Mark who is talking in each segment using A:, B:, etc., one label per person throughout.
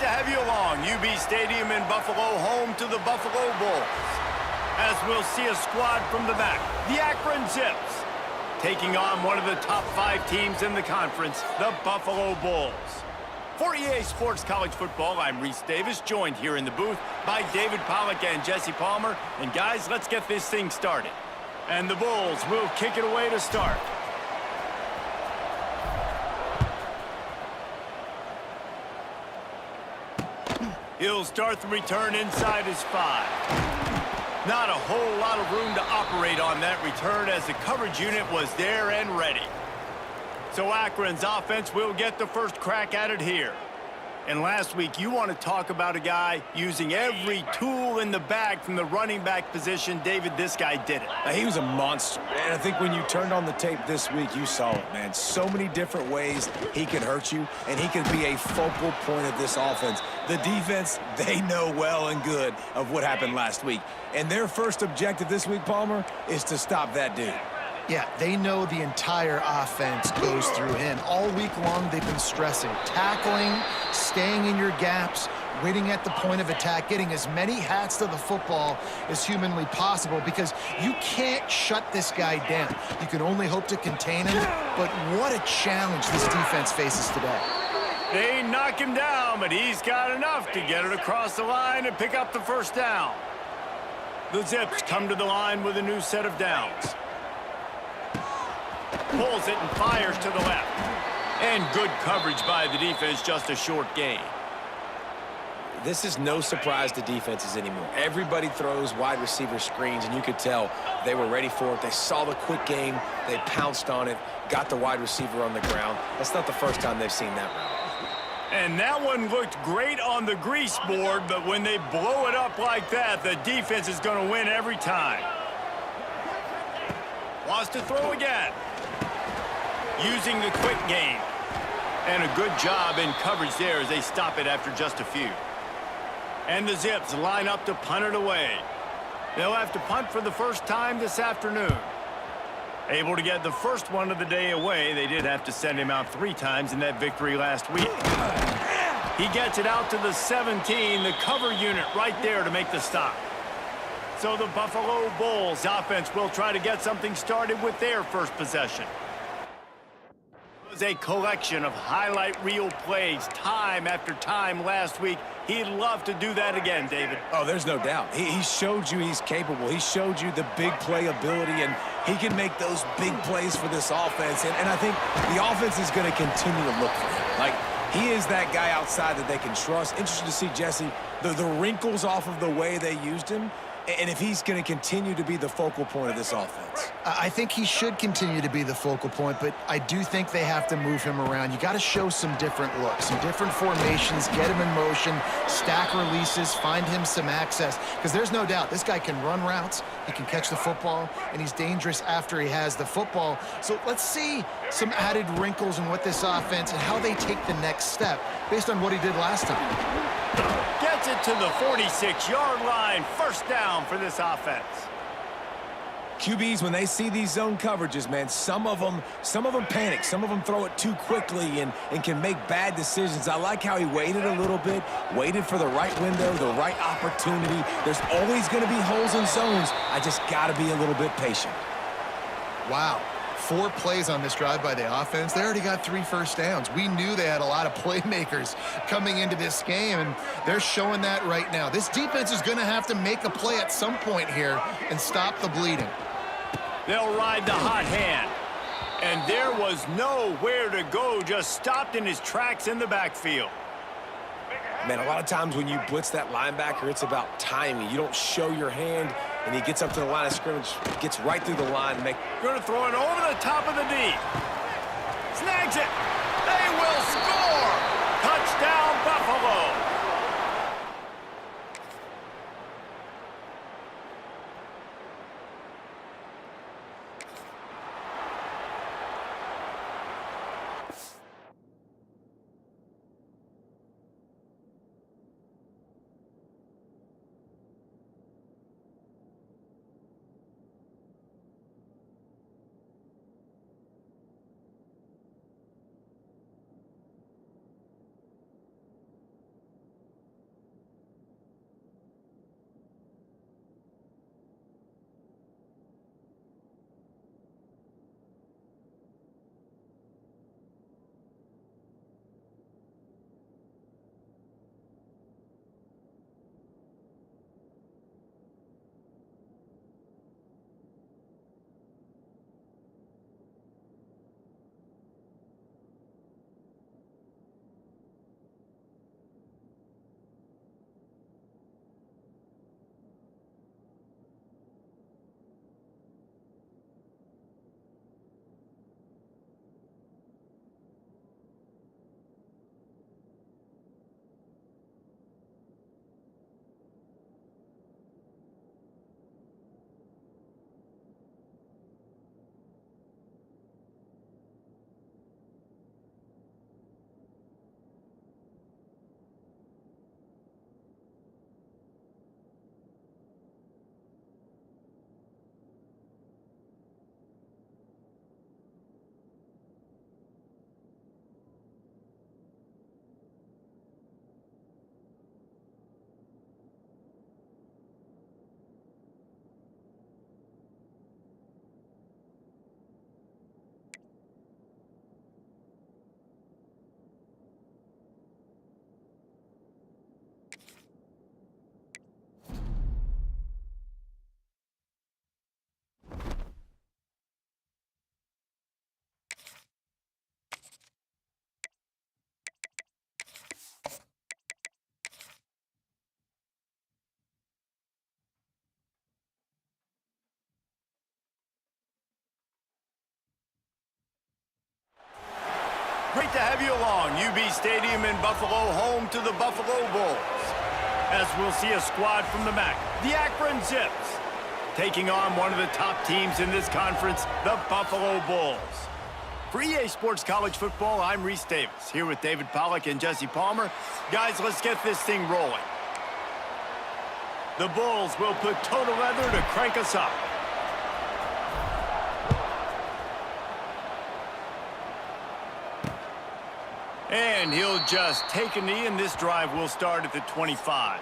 A: to have you along. UB Stadium in Buffalo, home to the Buffalo Bulls. As we'll see a squad from the back, the Akron Zips, taking on one of the top 5 teams in the conference, the Buffalo Bulls. For EA Sports College Football, I'm Reese Davis, joined here in the booth by David Pollack and Jesse Palmer. And guys, let's get this thing started. And the Bulls will kick it away to start. He'll start the return inside his 5. Not a whole lot of room to operate on that return as the coverage unit was there and ready. So Akron's offense will get the first crack at it here. And last week, you want to talk about a guy using every tool in the bag from the running back position. David, this guy did it.
B: He was a monster. And I think when you turned on the tape this week, you saw it, man. So many different ways he can hurt you, and he can be a focal point of this offense. The defense, they know well and good of what happened last week. And their first objective this week, Palmer, is to stop that dude.
C: Yeah, they know the entire offense goes through him. All week long, they've been stressing. Tackling, staying in your gaps, waiting at the point of attack, getting as many hats to the football as humanly possible because you can't shut this guy down. You can only hope to contain him, but what a challenge this defense faces today.
A: They knock him down, but he's got enough to get it across the line and pick up the first down. The Zips come to the line with a new set of downs. Pulls it and fires to the left. And good coverage by the defense, just a short gain.
B: This is no surprise to defenses anymore. Everybody throws wide receiver screens, and you could tell they were ready for it. They saw the quick game. They pounced on it, got the wide receiver on the ground. That's not the first time they've seen that route.
A: And that one looked great on the grease board, but when they blow it up like that, the defense is going to win every time. Wants to throw again. Using the quick game. And a good job in coverage there as they stop it after just a few. And the Zips line up to punt it away. They'll have to punt for the first time this afternoon. Able to get the first one of the day away. They did have to send him out 3 times in that victory last week. He gets it out to the 17, the cover unit right there to make the stop. So the Buffalo Bulls offense will try to get something started with their first possession. It was a collection of highlight reel plays time after time last week. He'd love to do that again, David.
B: Oh, there's no doubt. He showed you he's capable. He showed you the big play ability, and he can make those big plays for this offense. And I think the offense is going to continue to look for him. Like, he is that guy outside that they can trust. Interested to see, Jesse, the wrinkles off of the way they used him, and if he's going to continue to be the focal point of this offense.
C: I think he should continue to be the focal point, but I do think they have to move him around. You got to show some different looks, some different formations, get him in motion, stack releases, find him some access, because there's no doubt this guy can run routes, he can catch the football, and he's dangerous after he has the football. So let's see some added wrinkles in what this offense and how they take the next step based on what he did last time.
A: Gets it to the 46-yard line. First down for this offense.
B: QBs, when they see these zone coverages, man, some of them panic. Some of them throw it too quickly and can make bad decisions. I like how he waited a little bit, waited for the right window, the right opportunity. There's always going to be holes in zones. I just got to be a little bit patient.
C: Wow. 4 plays on this drive by the offense. They already got 3 first downs. We knew they had a lot of playmakers coming into this game, and they're showing that right now. This defense is going to have to make a play at some point here and stop the bleeding.
A: They'll ride the hot hand. And there was nowhere to go, just stopped in his tracks in the backfield.
B: Man, a lot of times when you blitz that linebacker, it's about timing. You don't show your hand, and he gets up to the line of scrimmage, gets right through the line.
A: Going to throw it over the top of the D. Snags it. They will score. Touchdown, Buffalo. Great to have you along. UB Stadium in Buffalo, home to the Buffalo Bulls. As we'll see a squad from the MAC, the Akron Zips, taking on one of the top teams in this conference, the Buffalo Bulls. For EA Sports College Football, I'm Reese Davis, here with David Pollack and Jesse Palmer. Guys, let's get this thing rolling. The Bulls will put total leather to crank us up. And he'll just take a knee, and this drive will start at the 25.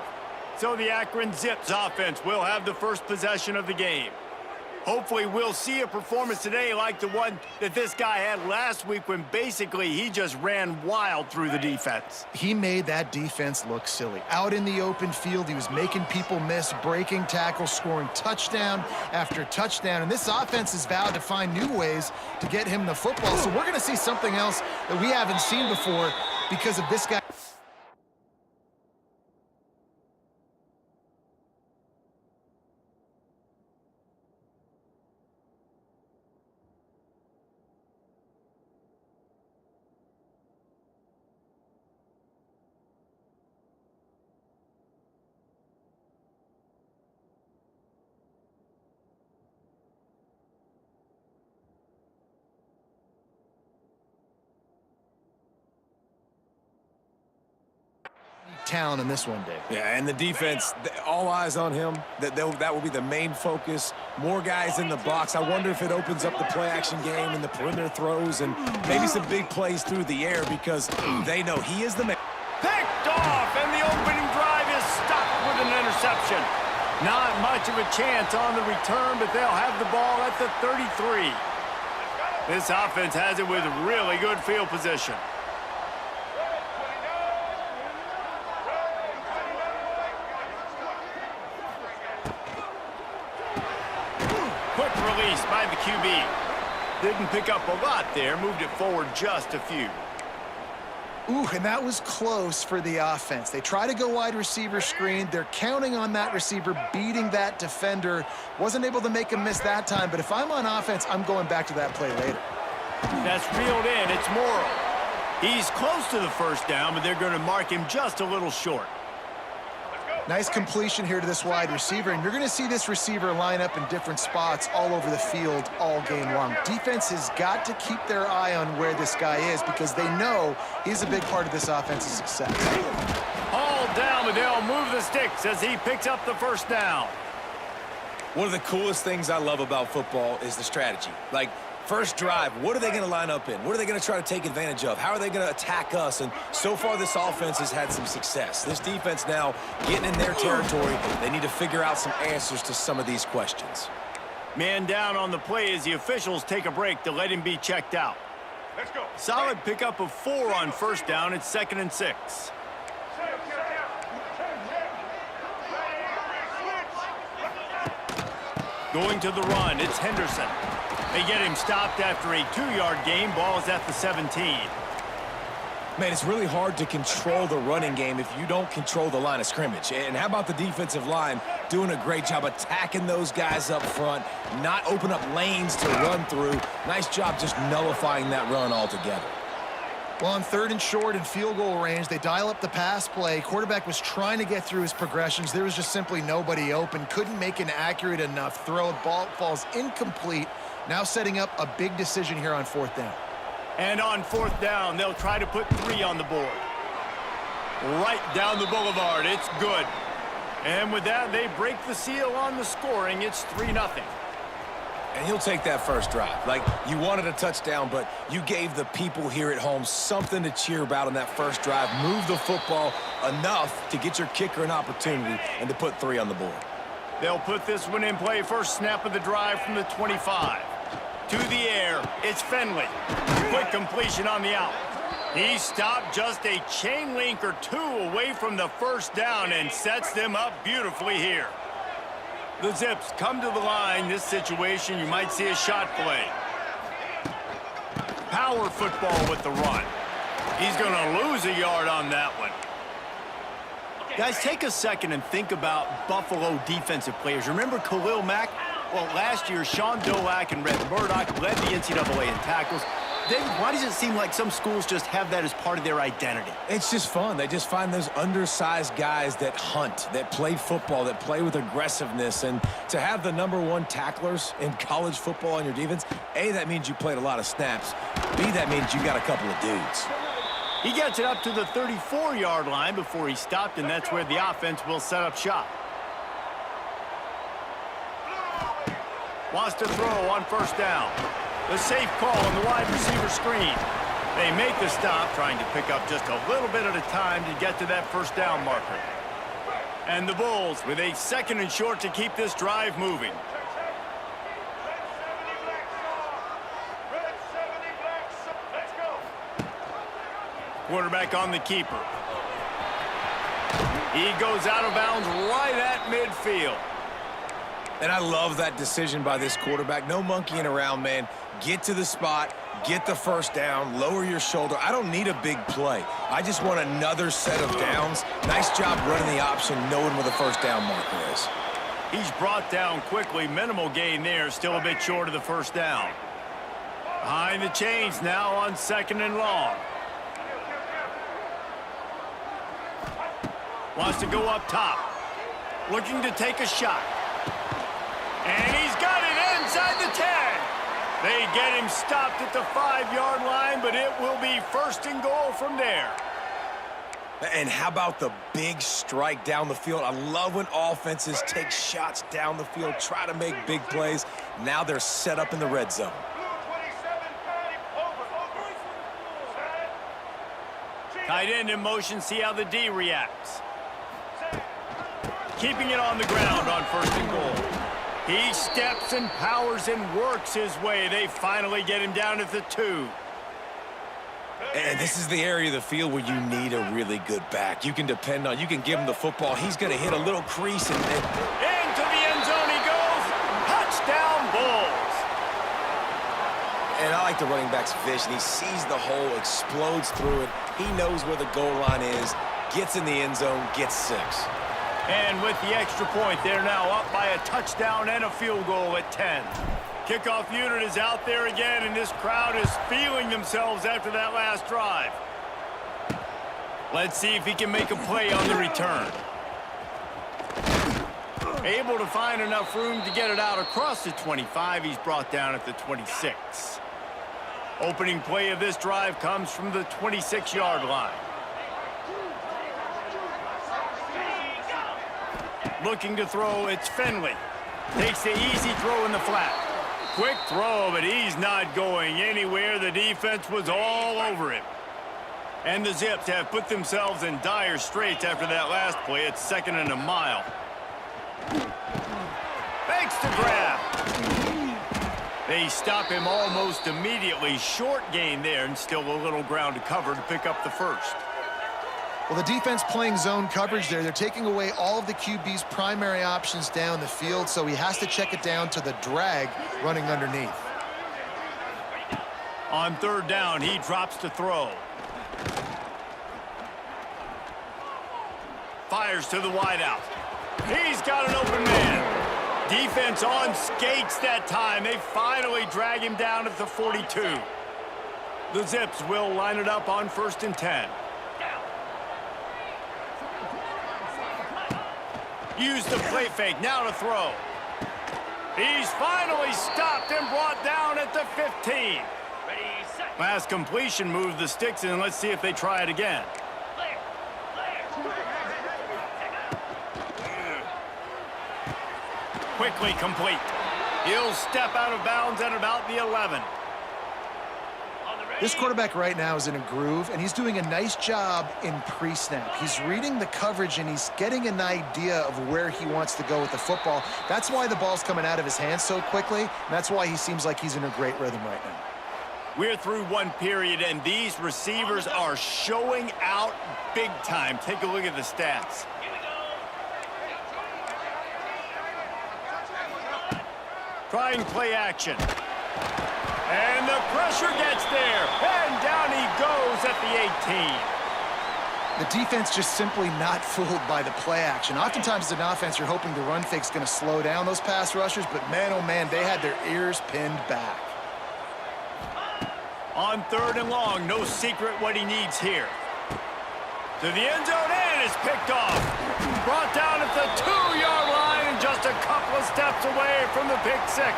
A: So the Akron Zips offense will have the first possession of the game. Hopefully we'll see a performance today like the one that this guy had last week when basically he just ran wild through the defense.
C: He made that defense look silly. Out in the open field, he was making people miss, breaking tackles, scoring touchdown after touchdown. And this offense has vowed to find new ways to get him the football. So we're going to see something else that we haven't seen before because of this guy. Talent in this one, Dave.
B: Yeah, and the defense, all eyes on him. That will be the main focus. More guys in the box. I wonder if it opens up the play-action game and the perimeter throws and maybe some big plays through the air because they know he is the man.
A: Picked off, and the opening drive is stopped with an interception. Not much of a chance on the return, but they'll have the ball at the 33. This offense has it with really good field position. Quick release by the QB. Didn't pick up a lot there, moved it forward just a few.
C: Ooh, and that was close for the offense. They try to go wide receiver screen. They're counting on that receiver beating that defender. Wasn't able to make him miss that time, but if I'm on offense, I'm going back to that play later.
A: That's reeled in. It's Morrow. He's close to the first down, but they're going to mark him just a little short.
C: Nice completion here to this wide receiver, and you're going to see this receiver line up in different spots all over the field all game long. Defense has got to keep their eye on where this guy is because they know he's a big part of this offense's success.
A: All down, but they'll move the sticks as he picks up the first down.
B: One of the coolest things I love about football is the strategy. Like, first drive, what are they going to line up in? What are they going to try to take advantage of? How are they going to attack us? And so far, this offense has had some success. This defense now getting in their territory. They need to figure out some answers to some of these questions.
A: Man down on the play as the officials take a break to let him be checked out. Let's go. Solid pickup of 4 on first down. It's 2nd and 6. Going to the run, it's Henderson. They get him stopped after a 2-yard gain. Ball's at the 17.
B: Man, it's really hard to control the running game if you don't control the line of scrimmage. And how about the defensive line doing a great job attacking those guys up front, not open up lanes to run through. Nice job just nullifying that run altogether.
C: Well, on 3rd and short and field goal range, they dial up the pass play. Quarterback was trying to get through his progressions. There was just simply nobody open. Couldn't make an accurate enough throw. Ball falls incomplete. Now setting up a big decision here on 4th down.
A: And on 4th down, they'll try to put 3 on the board. Right down the boulevard. It's good. And with that, they break the seal on the scoring. It's 3-0.
B: And he'll take that first drive. Like, you wanted a touchdown, but you gave the people here at home something to cheer about on that first drive. Move the football enough to get your kicker an opportunity and to put 3 on the board.
A: They'll put this one in play. First snap of the drive from the 25. To the air, it's Finley. Quick completion on the out. He stopped just a chain link or 2 away from the first down and sets them up beautifully here. The Zips come to the line. This situation, you might see a shot play. Power football with the run. He's going to lose a yard on that one. Guys, take a second and think about Buffalo defensive players. Remember Khalil Mack? Well, last year, Sean Dolak and Red Murdoch led the NCAA in tackles. David, why does it seem like some schools just have that as part of their identity?
B: It's just fun. They just find those undersized guys that hunt, that play football, that play with aggressiveness. And to have the #1 tacklers in college football on your defense, A, that means you played a lot of snaps. B, that means you got a couple of dudes.
A: He gets it up to the 34-yard line before he stopped, and that's where the offense will set up shop. Wants to throw on first down. The safe call on the wide receiver screen. They make the stop, trying to pick up just a little bit at a time to get to that first down marker. And the Bulls with a 2nd and short to keep this drive moving. Quarterback on the keeper. He goes out of bounds right at midfield.
B: And I love that decision by this quarterback. No monkeying around, man. Get to the spot, get the first down, lower your shoulder. I don't need a big play. I just want another set of downs. Nice job running the option, knowing where the first down marker is.
A: He's brought down quickly. Minimal gain there, still a bit short of the first down. Behind the chains now on 2nd and long. Wants to go up top. Looking to take a shot. And he's got it inside the 10. They get him stopped at the 5-yard line, but it will be 1st and goal from there.
B: And how about the big strike down the field? I love when offenses take shots down the field, try to make big plays. Now they're set up in the red zone.
A: Tight end in motion, see how the D reacts. Keeping it on the ground on 1st and goal. He steps and powers and works his way. They finally get him down at the 2.
B: And this is the area of the field where you need a really good back. You can depend on, you can give him the football. He's going to hit a little crease. And
A: into the end zone he goes. Touchdown, Bulls.
B: And I like the running back's vision. He sees the hole, explodes through it. He knows where the goal line is, gets in the end zone, gets 6.
A: And with the extra point, they're now up by a touchdown and a field goal at 10. Kickoff unit is out there again, and this crowd is feeling themselves after that last drive. Let's see if he can make a play on the return. Able to find enough room to get it out across the 25. He's brought down at the 26. Opening play of this drive comes from the 26-yard line. Looking to throw, it's Finley. Takes the easy throw in the flat. Quick throw, but he's not going anywhere. The defense was all over him. And the Zips have put themselves in dire straits after that last play. It's 2nd and a mile. Thanks to grab. They stop him almost immediately. Short gain there, and still a little ground to cover to pick up the 1st.
C: Well, the defense playing zone coverage there. They're taking away all of the QB's primary options down the field, so he has to check it down to the drag running underneath.
A: On 3rd down, he drops to throw. Fires to the wideout. He's got an open man. Defense on skates that time. They finally drag him down at the 42. The Zips will line it up on 1st and 10. Use the play fake, now to throw. He's finally stopped and brought down at the 15. Last completion moved the sticks in. Let's see if they try it again. Quickly complete. He'll step out of bounds at about the 11.
C: This quarterback right now is in a groove, and he's doing a nice job in pre-snap. He's reading the coverage, and he's getting an idea of where he wants to go with the football. That's why the ball's coming out of his hands so quickly, and that's why he seems like he's in a great rhythm right now.
A: We're through one period, and these receivers are showing out big time. Take a look at the stats. Trying play action. And the pressure gets there. And down he goes at the 18.
C: The defense just simply not fooled by the play action. Oftentimes as an offense, you're hoping the run fake's going to slow down those pass rushers, but man, oh man, they had their ears pinned back.
A: On 3rd and long, no secret what he needs here. To the end zone, and it's picked off. Brought down at the 2-yard line and just a couple of steps away from the pick six.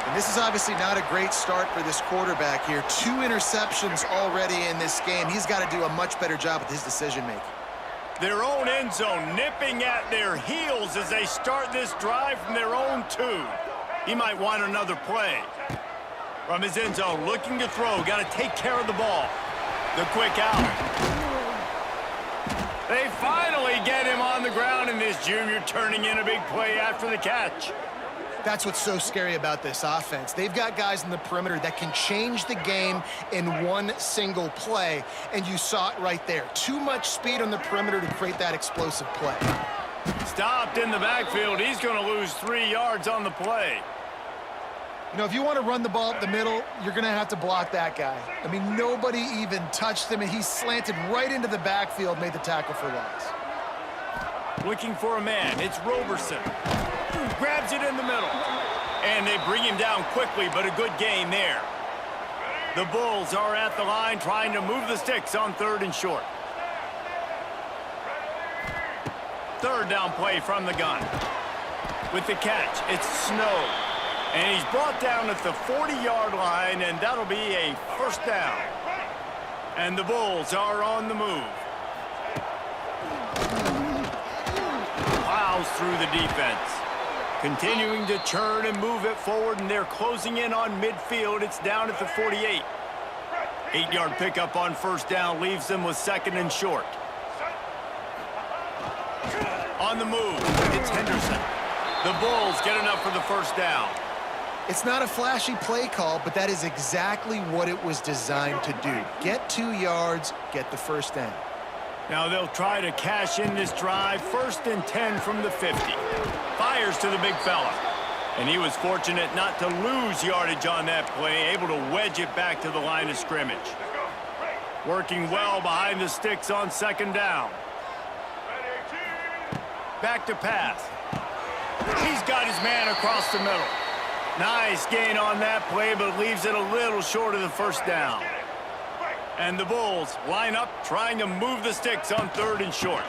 C: And this is obviously not a great start for this quarterback here. 2 interceptions already in this game. He's got to do a much better job with his decision-making.
A: Their own end zone nipping at their heels as they start this drive from their own 2. He might want another play. From his end zone, looking to throw. Got to take care of the ball. The quick out. They finally get him on the ground, and this junior turning in a big play after the catch.
C: That's what's so scary about this offense. They've got guys in the perimeter that can change the game in one single play, and you saw it right there. Too much speed on the perimeter to create that explosive play.
A: Stopped in the backfield. He's going to lose 3 yards on the play.
C: You know, if you want to run the ball up the middle, you're going to have to block that guy. I mean, nobody even touched him, and he slanted right into the backfield, made the tackle for loss.
A: Looking for a man. It's Roberson. Grabs it in the middle. And they bring him down quickly, but a good gain there. The Bulls are at the line trying to move the sticks on 3rd and short. 3rd down play from the gun. With the catch, it's Snow. And he's brought down at the 40-yard line, and that'll be a 1st down. And the Bulls are on the move. Plows through the defense. Continuing to churn and move it forward, and they're closing in on midfield. It's down at the 48. 8-yard pickup on 1st down leaves them with 2nd and short. On the move, it's Henderson. The Bulls get enough for the 1st down.
C: It's not a flashy play call, but that is exactly what it was designed to do. Get 2 yards, get the 1st down.
A: Now they'll try to cash in this drive. 1st and 10 from the 50. Fires to the big fella. And he was fortunate not to lose yardage on that play, able to wedge it back to the line of scrimmage. Working well behind the sticks on 2nd down. Back to pass. He's got his man across the middle. Nice gain on that play, but leaves it a little short of the 1st down. And the Bulls line up trying to move the sticks on 3rd and short.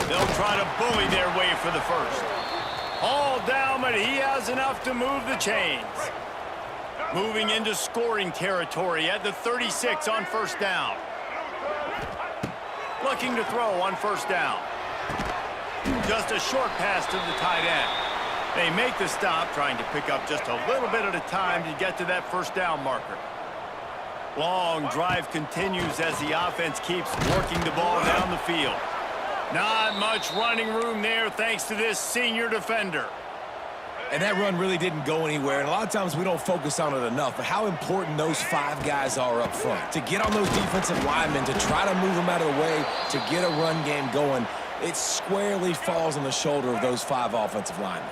A: They'll try to bully their way for the 1st. All down, but he has enough to move the chains. Moving into scoring territory at the 36 on 1st down. Looking to throw on 1st down. Just a short pass to the tight end. They make the stop, trying to pick up just a little bit at a time to get to that 1st down marker. Long drive continues as the offense keeps working the ball down the field. Not much running room there thanks to this senior defender.
B: And that run really didn't go anywhere, and a lot of times we don't focus on it enough, but how important those 5 guys are up front. To get on those defensive linemen, to try to move them out of the way, to get a run game going, it squarely falls on the shoulder of those 5 offensive linemen.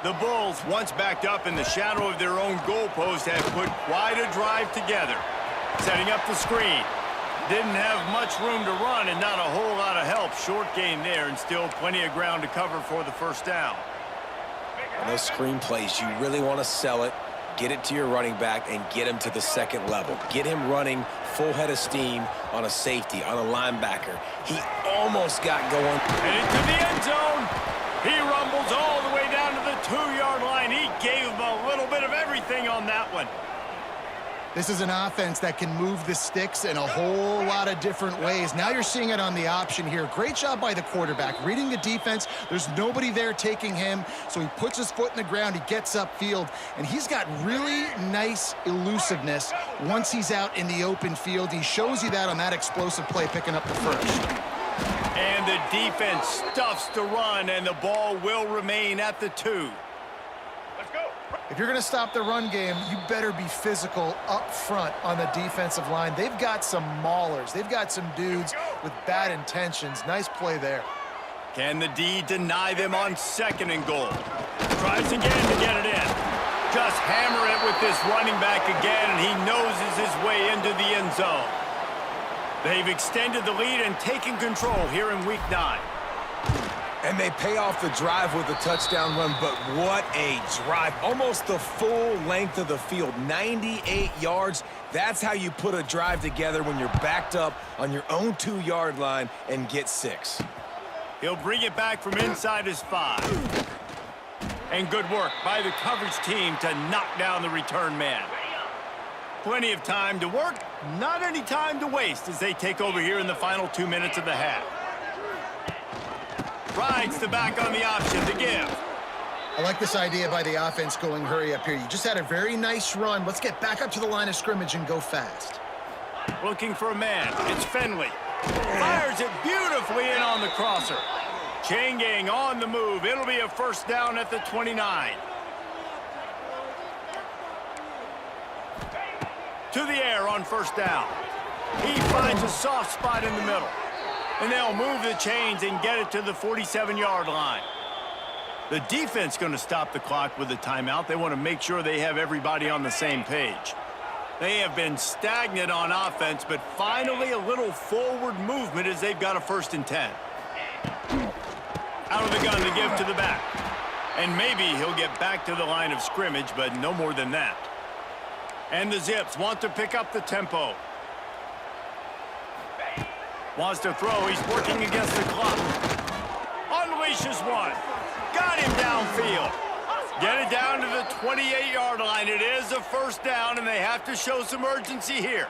A: The Bulls, once backed up in the shadow of their own goalpost, have put quite a drive together. Setting up the screen. Didn't have much room to run and not a whole lot of help. Short gain there and still plenty of ground to cover for the 1st down.
B: On those screen plays, you really want to sell it, get it to your running back, and get him to the 2nd level. Get him running full head of steam on a safety, on a linebacker. He almost got going.
A: And into the end zone. He rumbles all the way down to the 2-yard line. He gave him a little bit of everything on that one.
C: This is an offense that can move the sticks in a whole lot of different ways. Now you're seeing it on the option here. Great job by the quarterback. Reading the defense, there's nobody there taking him, so he puts his foot in the ground, he gets upfield, and he's got really nice elusiveness once he's out in the open field. He shows you that on that explosive play, picking up the 1st.
A: And the defense stuffs the run, and the ball will remain at the 2.
C: If you're going to stop the run game, you better be physical up front on the defensive line. They've got some maulers. They've got some dudes with bad intentions. Nice play there.
A: Can the D deny them on 2nd and goal? Tries again to get it in. Just hammer it with this running back again, and he noses his way into the end zone. They've extended the lead and taken control here in Week 9.
B: And they pay off the drive with a touchdown run, but what a drive. Almost the full length of the field, 98 yards. That's how you put a drive together when you're backed up on your own 2-yard line and get 6.
A: He'll bring it back from inside his 5. And good work by the coverage team to knock down the return man. Plenty of time to work, not any time to waste as they take over here in the final 2 minutes of the half. Rides the back on the option to give.
C: I like this idea by the offense going hurry up here. You just had a very nice run. Let's get back up to the line of scrimmage and go fast.
A: Looking for a man. It's Finley. Fires it beautifully in on the crosser. Chain gang on the move. It'll be a first down at the 29. To the air on first down. He finds a soft spot in the middle. And they'll move the chains and get it to the 47-yard line. The defense going to stop the clock with a timeout. They want to make sure they have everybody on the same page. They have been stagnant on offense, but finally a little forward movement as they've got a 1st and 10. Out of the gun to give to the back. And maybe he'll get back to the line of scrimmage, but no more than that. And the Zips want to pick up the tempo. Wants to throw. He's working against the clock. Unleashes one. Got him downfield. Get it down to the 28-yard line. It is a first down, and they have to show some urgency here.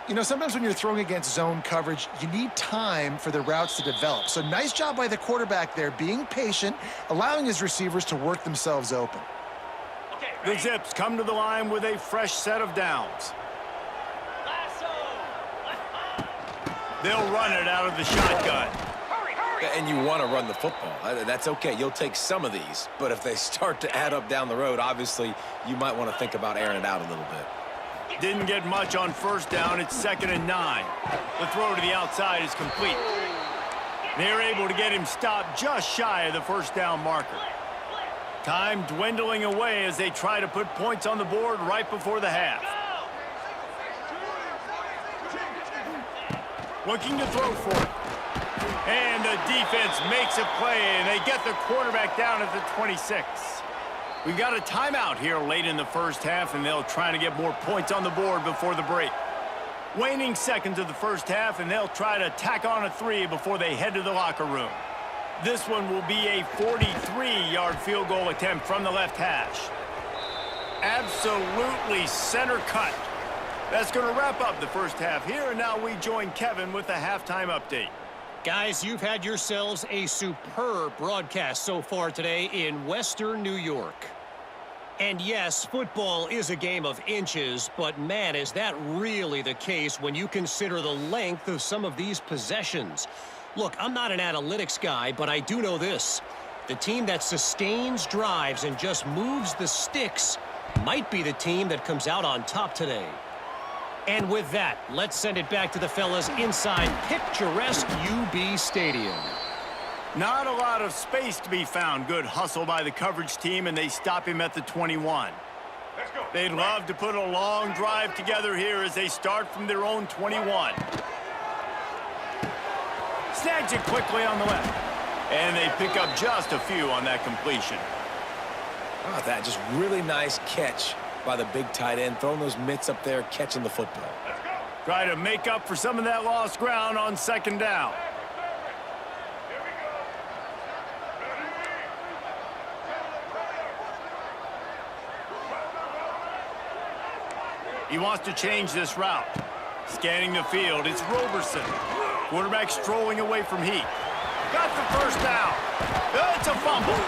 C: You know, sometimes when you're throwing against zone coverage, you need time for the routes to develop. So nice job by the quarterback there, being patient, allowing his receivers to work themselves open.
A: The Zips come to the line with a fresh set of downs. They'll run it out of the shotgun.
B: And you want to run the football. That's okay. You'll take some of these. But if they start to add up down the road, obviously, you might want to think about airing it out a little bit.
A: Didn't get much on first down. It's 2nd and 9. The throw to the outside is complete. They're able to get him stopped just shy of the first down marker. Time dwindling away as they try to put points on the board right before the half. Looking to throw for it. And the defense makes a play, and they get the quarterback down at the 26. We've got a timeout here late in the first half, and they'll try to get more points on the board before the break. Waning seconds of the first half, and they'll try to tack on a 3 before they head to the locker room. This one will be a 43-yard field goal attempt from the left hash. Absolutely center cut. That's going to wrap up the first half here, and now we join Kevin with the halftime update.
D: Guys, you've had yourselves a superb broadcast so far today in Western New York. And yes, football is a game of inches, but man, is that really the case when you consider the length of some of these possessions. Look, I'm not an analytics guy, but I do know this. The team that sustains drives and just moves the sticks might be the team that comes out on top today. And with that, let's send it back to the fellas inside picturesque UB Stadium.
A: Not a lot of space to be found. Good hustle by the coverage team, and they stop him at the 21. They'd love to put a long drive together here as they start from their own 21. Snags it quickly on the left. And they pick up just a few on that completion.
B: How about that? Just really nice catch by the big tight end, throwing those mitts up there, catching the football.
A: Try to make up for some of that lost ground on 2nd down. He wants to change this route. Scanning the field, it's Roberson. Quarterback strolling away from Heat. Got the first down. It's a fumble.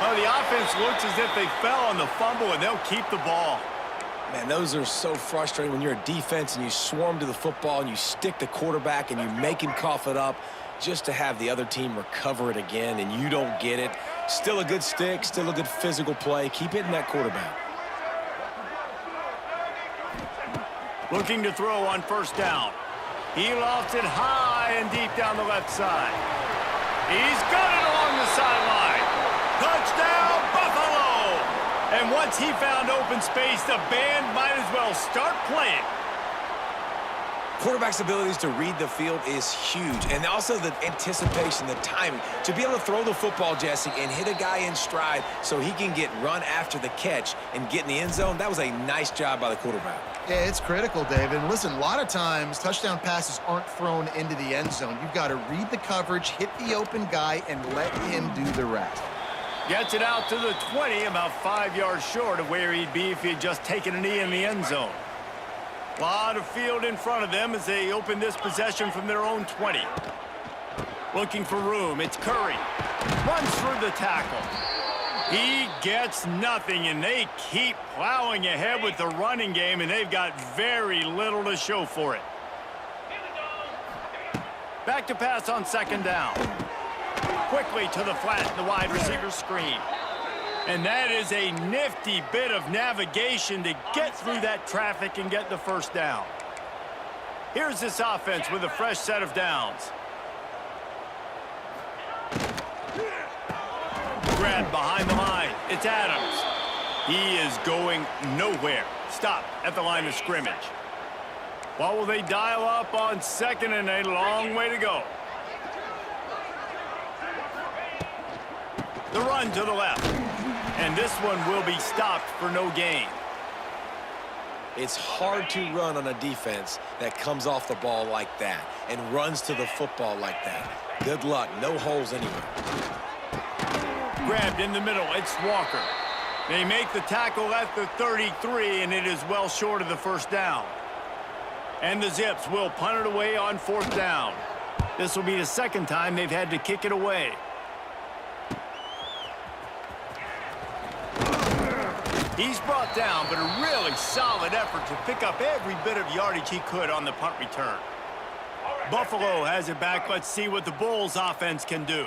A: Well, the offense looks as if they fell on the fumble, and they'll keep the ball.
B: Man, those are so frustrating when you're a defense and you swarm to the football and you stick the quarterback and you make him cough it up just to have the other team recover it again, and you don't get it. Still a good stick, still a good physical play. Keep hitting that quarterback.
A: Looking to throw on first down. He lofts it high and deep down the left side. He's got it along the sideline. Touchdown, Buffalo! And once he found open space, the band might as well start playing.
B: Quarterback's abilities to read the field is huge, and also the anticipation, the timing. To be able to throw the football, Jesse, and hit a guy in stride so he can get run after the catch and get in the end zone, that was a nice job by the quarterback.
C: Yeah, it's critical, David. And listen, a lot of times touchdown passes aren't thrown into the end zone. You've got to read the coverage, hit the open guy, and let him do the rest.
A: Gets it out to the 20, about 5 yards short of where he'd be if he had just taken a knee in the end zone. A lot of field in front of them as they open this possession from their own 20. Looking for room, it's Curry. Runs through the tackle. He gets nothing, and they keep plowing ahead with the running game, and they've got very little to show for it. Back to pass on second down. Quickly to the flat, the wide receiver screen. And that is a nifty bit of navigation to get through that traffic and get the first down. Here's this offense with a fresh set of downs. Grab behind the line. It's Adams. He is going nowhere. Stop at the line of scrimmage. What will they dial up on second and a long way to go? The run to the left. And this one will be stopped for no gain.
B: It's hard to run on a defense that comes off the ball like that and runs to the football like that. Good luck. No holes anywhere.
A: Grabbed in the middle. It's Walker. They make the tackle at the 33, and it is well short of the first down. And the Zips will punt it away on fourth down. This will be the second time they've had to kick it away. He's brought down, but a really solid effort to pick up every bit of yardage he could on the punt return. Buffalo has it back. Let's see what the Bulls offense can do.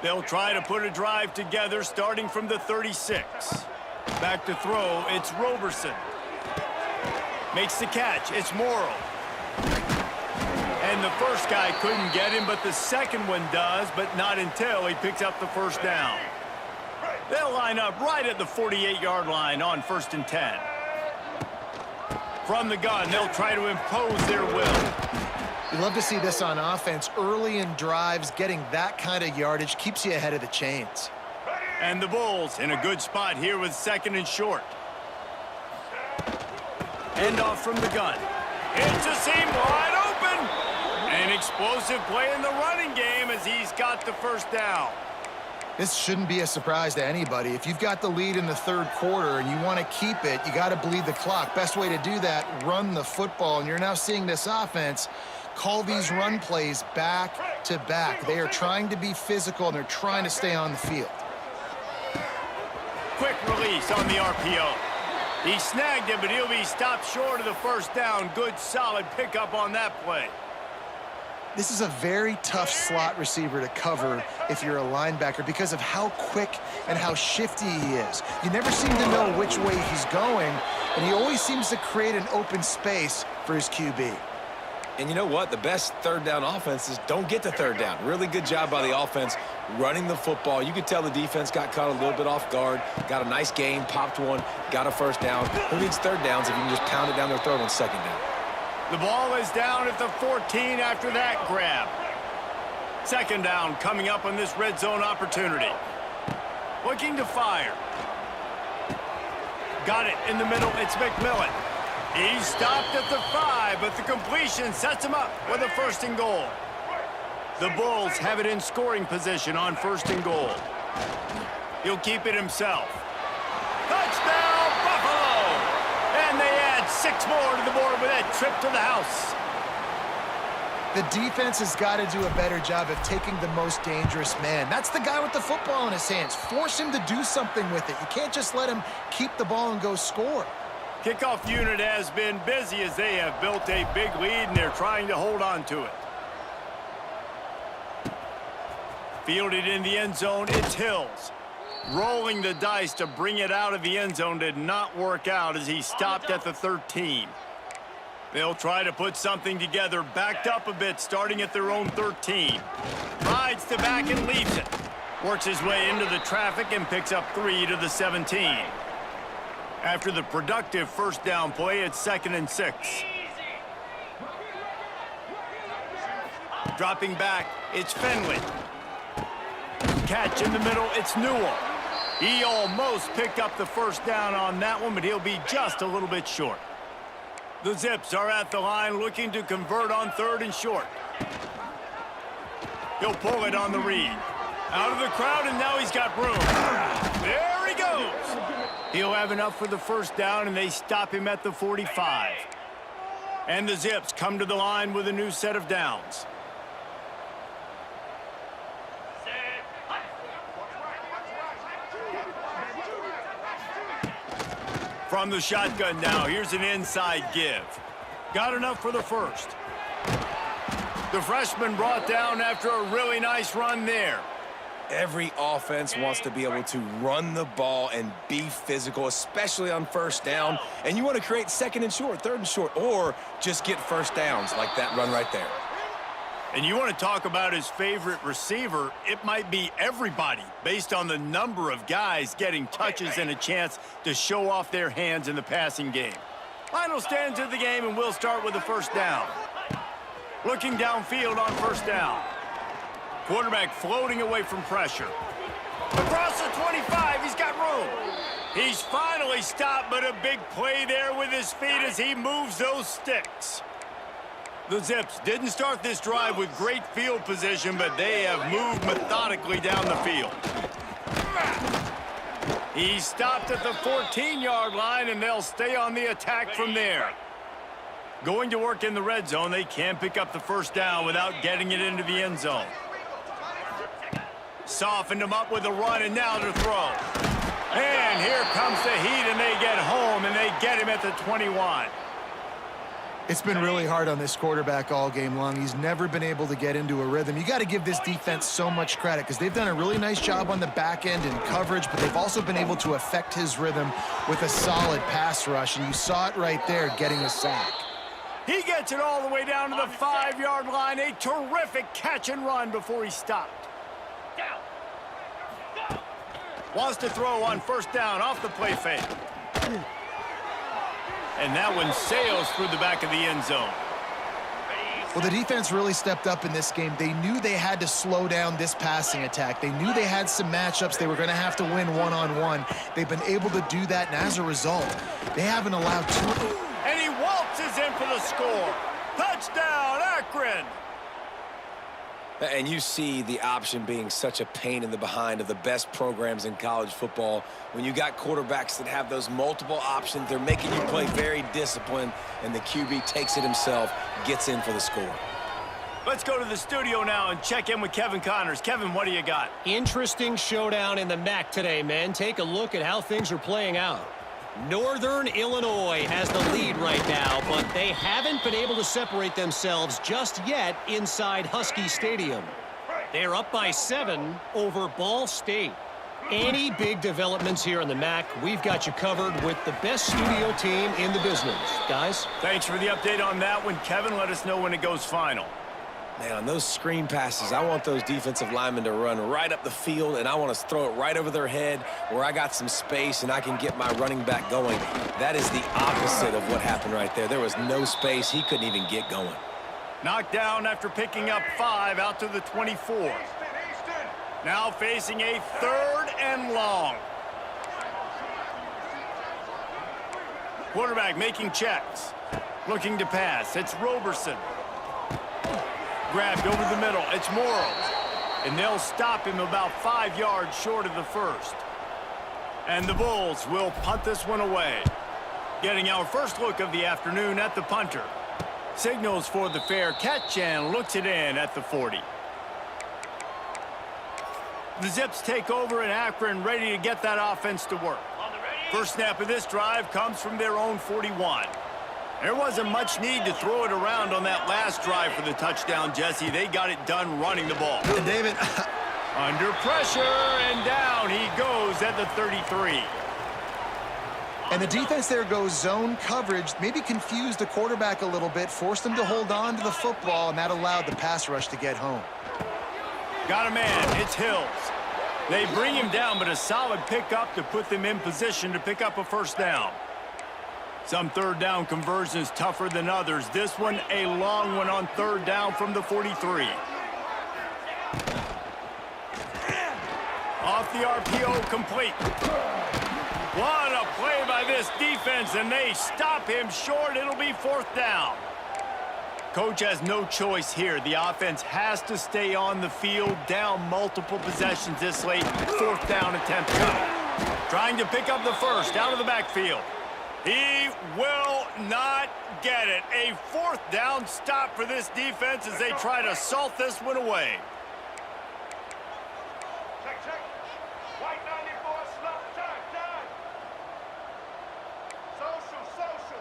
A: They'll try to put a drive together starting from the 36. Back to throw, it's Roberson. Makes the catch, it's Morrow. And the first guy couldn't get him, but the second one does, but not until he picks up the first down. They'll line up right at the 48-yard line on 1st and 10. From the gun, they'll try to impose their will.
C: You love to see this on offense. Early in drives, getting that kind of yardage keeps you ahead of the chains.
A: And the Bulls in a good spot here with second and short. End off from the gun. It's a seam wide open. An explosive play in the running game as he's got the first down.
C: This shouldn't be a surprise to anybody. If you've got the lead in the third quarter and you want to keep it, you got to bleed the clock. Best way to do that, run the football. And you're now seeing this offense call these run plays back to back. They are trying to be physical, and they're trying to stay on the field.
A: Quick release on the RPO. He snagged it, but he'll be stopped short of the first down. Good, solid pickup on that play.
C: This is a very tough slot receiver to cover if you're a linebacker because of how quick and how shifty he is. You never seem to know which way he's going, and he always seems to create an open space for his QB.
B: And you know what? The best third down offenses don't get the third down. Really good job by the offense running the football. You could tell the defense got caught a little bit off guard, got a nice gain, popped one, got a first down. Who needs third downs if you can just pound it down their throat on second down?
A: The ball is down at the 14 after that grab. Second down coming up on this red zone opportunity. Looking to fire. Got it in the middle. It's McMillan. He's stopped at the 5, but the completion sets him up with a 1st and goal. The Bulls have it in scoring position on 1st and goal. He'll keep it himself. Touchdown, Buffalo! And they add 6 more to the board with that trip to the house.
C: The defense has got to do a better job of taking the most dangerous man. That's the guy with the football in his hands. Force him to do something with it. You can't just let him keep the ball and go score.
A: Kickoff unit has been busy as they have built a big lead, and they're trying to hold on to it. Fielded in the end zone, it's Hills. Rolling the dice to bring it out of the end zone did not work out as he stopped at the 13. They'll try to put something together, backed up a bit, starting at their own 13. Rides to back and leaves it. Works his way into the traffic and picks up 3 to the 17. After the productive first down play, it's 2nd and 6. Dropping back, it's Finley. Catch in the middle, it's Newell. He almost picked up the first down on that one, but he'll be just a little bit short. The Zips are at the line looking to convert on 3rd and short. He'll pull it on the read. Out of the crowd, and now he's got room. There he goes. He'll have enough for the first down, and they stop him at the 45. And the Zips come to the line with a new set of downs. From the shotgun now, here's an inside give. Got enough for the first. The freshman brought down after a really nice run there.
B: Every offense wants to be able to run the ball and be physical, especially on first down. And you want to create 2nd and short, 3rd and short, or just get first downs like that run right there.
A: And you want to talk about his favorite receiver, it might be everybody based on the number of guys getting touches and a chance to show off their hands in the passing game. Final stands of the game, and we'll start with the first down. Looking downfield on first down. Quarterback floating away from pressure. Across the 25, he's got room. He's finally stopped, but a big play there with his feet as he moves those sticks. The Zips didn't start this drive with great field position, but they have moved methodically down the field. He stopped at the 14-yard line, and they'll stay on the attack from there. Going to work in the red zone, they can pick up the first down without getting it into the end zone. Softened him up with a run, and now to throw. And here comes the heat, and they get home, and they get him at the 21.
C: It's been really hard on this quarterback all game long. He's never been able to get into a rhythm. You got to give this defense so much credit because they've done a really nice job on the back end in coverage, but they've also been able to affect his rhythm with a solid pass rush, and you saw it right there getting a sack.
A: He gets it all the way down to the 5-yard line. A terrific catch and run before he stopped. Wants to throw on first down off the play fake. And that one sails through the back of the end zone.
C: Well, the defense really stepped up in this game. They knew they had to slow down this passing attack. They knew they had some matchups they were going to have to win one-on-one. They've been able to do that, and as a result, they haven't allowed too...
A: And he waltzes in for the score. Touchdown, Akron!
B: And you see the option being such a pain in the behind of the best programs in college football. When you got quarterbacks that have those multiple options, they're making you play very disciplined, and the QB takes it himself, gets in for the score.
A: Let's go to the studio now and check in with Kevin Connors. Kevin, what do you got?
D: Interesting showdown in the MAC today, men. Take a look at how things are playing out. Northern Illinois has the lead right now, but they haven't been able to separate themselves just yet inside Husky Stadium. They're up by 7 over Ball State. Any big developments here in the MAC, we've got you covered with the best studio team in the business. Guys?
A: Thanks for the update on that one, Kevin. Let us know when it goes final.
B: Man, on those screen passes, I want those defensive linemen to run right up the field, and I want to throw it right over their head where I got some space and I can get my running back going. That is the opposite of what happened right there. There was no space. He couldn't even get going.
A: Knocked down after picking up 5 out to the 24. Now facing a 3rd and long. Quarterback making checks. Looking to pass. It's Roberson. Grabbed over the middle. It's Morrow. And they'll stop him about 5 yards short of the first. And the Bulls will punt this one away. Getting our first look of the afternoon at the punter. Signals for the fair catch and looks it in at the 40. The Zips take over in Akron, ready to get that offense to work. First snap of this drive comes from their own 41. There wasn't much need to throw it around on that last drive for the touchdown, Jesse. They got it done running the ball.
C: David.
A: Under pressure, and down he goes at the 33.
C: And the defense there goes zone coverage, maybe confused the quarterback a little bit, forced him to hold on to the football, and that allowed the pass rush to get home.
A: Got a man. It's Hills. They bring him down, but a solid pickup to put them in position to pick up a first down. Some third down conversions tougher than others. This one, a long one on third down from the 43. off the RPO complete. What a play by this defense, and they stop him short. It'll be 4th down. Coach has no choice here. The offense has to stay on the field, down multiple possessions this late. 4th down attempt coming. Trying to pick up the first out of the backfield. He will not get it. A 4th down stop for this defense as they try to salt this one away.
E: Check. Y1W9, slot, time. Social.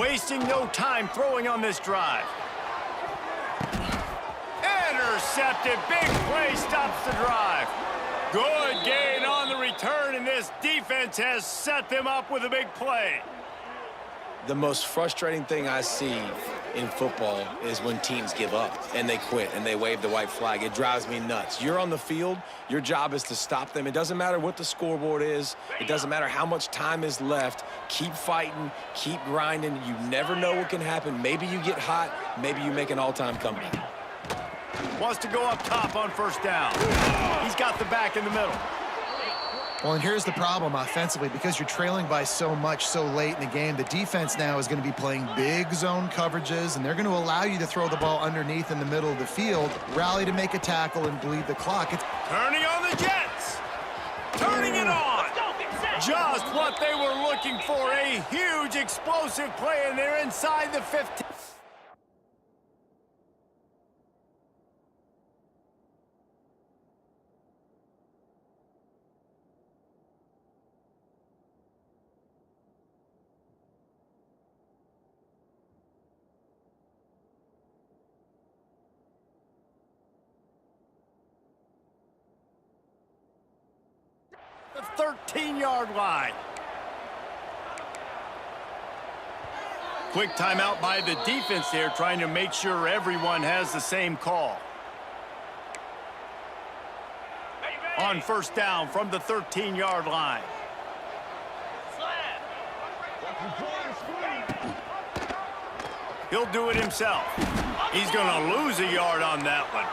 A: Wasting no time throwing on this drive. Intercepted. Big play stops the drive. Good gain on the return, and this defense has set them up with a big play.
B: The most frustrating thing I see in football is when teams give up and they quit and they wave the white flag. It drives me nuts. You're on the field. Your job is to stop them. It doesn't matter what the scoreboard is. It doesn't matter how much time is left. Keep fighting. Keep grinding. You never know what can happen. Maybe you get hot. Maybe you make an all-time comeback.
A: Wants to go up top on 1st down. He's got the back in the middle.
C: Well, and here's the problem offensively. Because you're trailing by so much so late in the game, the defense now is going to be playing big zone coverages, and they're going to allow you to throw the ball underneath in the middle of the field, rally to make a tackle, and bleed the clock.
A: Turning on the Jets. Turning it on. Just what they were looking for. A huge explosive play, and they're inside the 15. The 13-yard line. Quick timeout by the defense there, trying to make sure everyone has the same call. On 1st down from the 13-yard line. He'll do it himself. He's going to lose a yard on that one.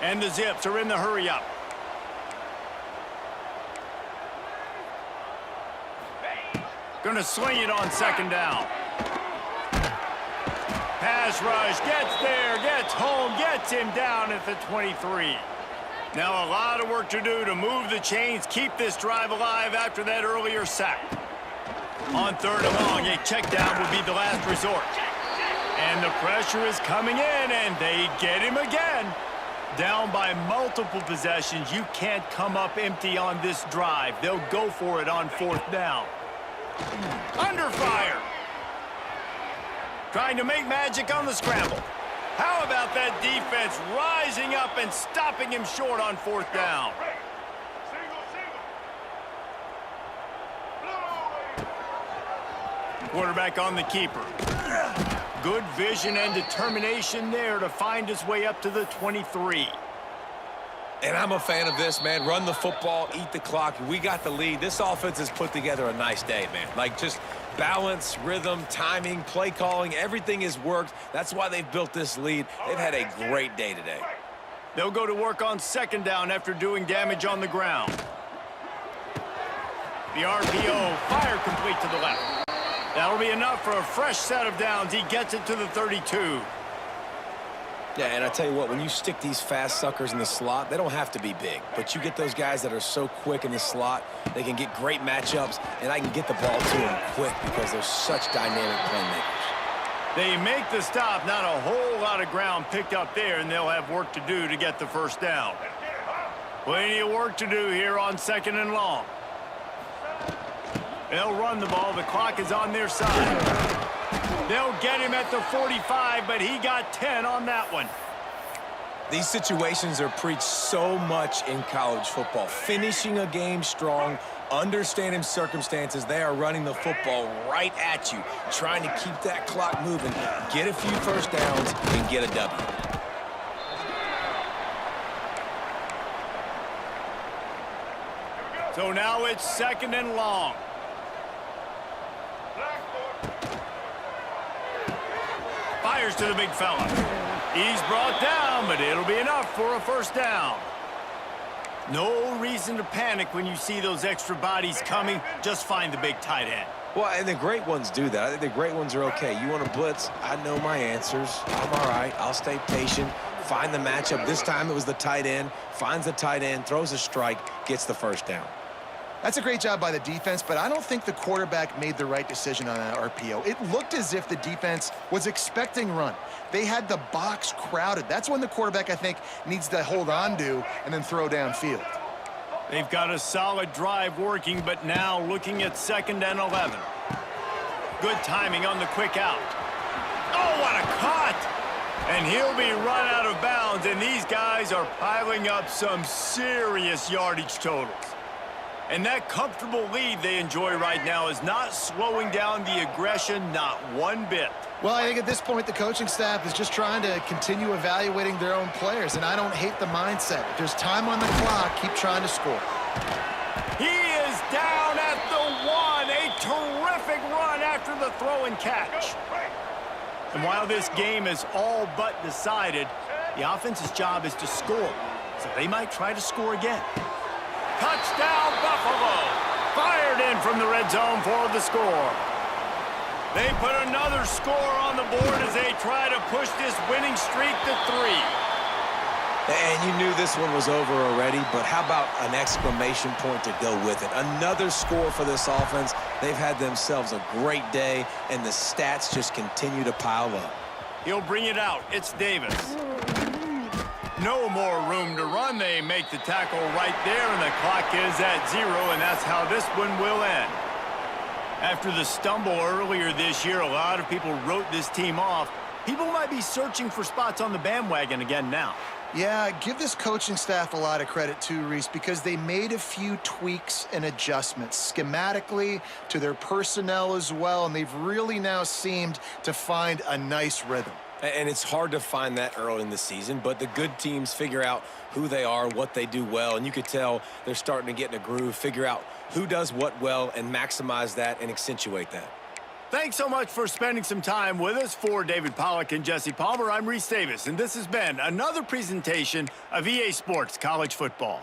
A: And the Zips are in the hurry-up. Going to sling it on 2nd down. Pass rush, gets there, gets home, gets him down at the 23. Now a lot of work to do to move the chains, keep this drive alive after that earlier sack. On 3rd and long, a check down would be the last resort. And the pressure is coming in, and they get him again. Down by multiple possessions, you can't come up empty on this drive. They'll go for it on 4th down. Under fire. Trying to make magic on the scramble. How about that defense rising up and stopping him short on 4th down? Quarterback on the keeper. Good vision and determination there to find his way up to the 23.
B: And I'm a fan of this, man. Run the football, eat the clock. We got the lead. This offense has put together a nice day, man. Like, just balance, rhythm, timing, play calling, everything has worked. That's why they've built this lead. They've had a great day today.
A: They'll go to work on 2nd down after doing damage on the ground. The RPO, fire complete to the left. That'll be enough for a fresh set of downs. He gets it to the 32.
B: Yeah, and I tell you what, when you stick these fast suckers in the slot, they don't have to be big. But you get those guys that are so quick in the slot, they can get great matchups, and I can get the ball to them quick because they're such dynamic playmakers.
A: They make the stop, not a whole lot of ground picked up there, and they'll have work to do to get the 1st down. Plenty of work to do here on 2nd and long. They'll run the ball. The clock is on their side. They'll get him at the 45, but he got 10 on that one.
B: These situations are preached so much in college football. Finishing a game strong, understanding circumstances. They are running the football right at you, trying to keep that clock moving, get a few 1st downs, and get a W.
A: So now it's 2nd and long. Fires to the big fella. He's brought down, but it'll be enough for a first down. No reason to panic when you see those extra bodies coming. Just find the big tight end.
B: Well, and the great ones do that. I think the great ones are okay. You want to blitz? I know my answers. I'm all right. I'll stay patient. Find the matchup. This time it was the tight end. Finds the tight end, throws a strike, gets the first down.
C: That's a great job by the defense, but I don't think the quarterback made the right decision on that RPO. It looked as if the defense was expecting run. They had the box crowded. That's when the quarterback, I think, needs to hold on to and then throw downfield.
A: They've got a solid drive working, but now looking at 2nd and 11. Good timing on the quick out. Oh, what a cut! And he'll be run out of bounds, and these guys are piling up some serious yardage totals. And that comfortable lead they enjoy right now is not slowing down the aggression, not one bit.
C: Well, I think at this point, the coaching staff is just trying to continue evaluating their own players, and I don't hate the mindset. If there's time on the clock, keep trying to score.
A: He is down at the 1. A terrific run after the throw and catch. And while this game is all but decided, the offense's job is to score. So they might try to score again. Touchdown, Buffalo! Fired in from the red zone for the score. They put another score on the board as they try to push this winning streak to 3.
B: And you knew this one was over already, but how about an exclamation point to go with it? Another score for this offense. They've had themselves a great day, and the stats just continue to pile up.
A: He'll bring it out. It's Davis. No more room to run. They make the tackle right there, and the clock is at 0, and that's how this one will end. After the stumble earlier this year, a lot of people wrote this team off. People might be searching for spots on the bandwagon again now.
C: Yeah, give this coaching staff a lot of credit too, Reese, because they made a few tweaks and adjustments schematically to their personnel as well, and they've really now seemed to find a nice rhythm.
B: And it's hard to find that early in the season, but the good teams figure out who they are, what they do well, and you could tell they're starting to get in a groove, figure out who does what well, and maximize that and accentuate that.
A: Thanks so much for spending some time with us. For David Pollack and Jesse Palmer, I'm Reese Davis, and this has been another presentation of EA Sports College Football.